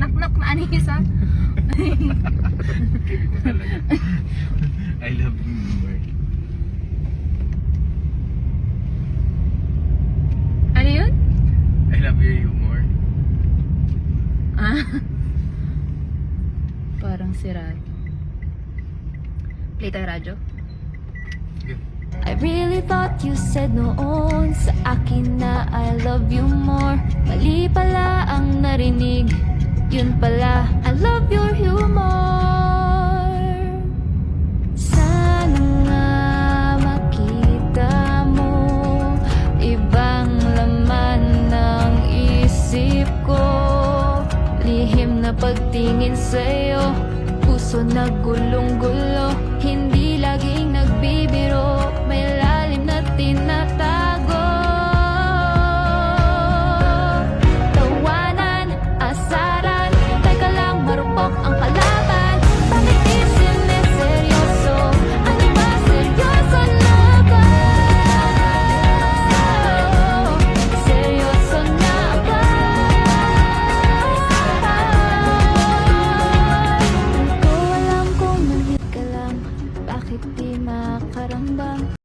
Knock-knock na anis ha. Cute mo talaga. I love you more. Ano yun? I love your humor. Ah. Parang sira. Play tayo radyo. Sige. I really thought you said noon sa akin na I love you more. Mali pala ang narinig, yun pala, I love your humor. Sana nga makita mo ibang laman ng isip ko. Lihim na pagtingin sa'yo, puso na gulong-gulo, hindi laging nagbibiro, may lalim na tinatawag.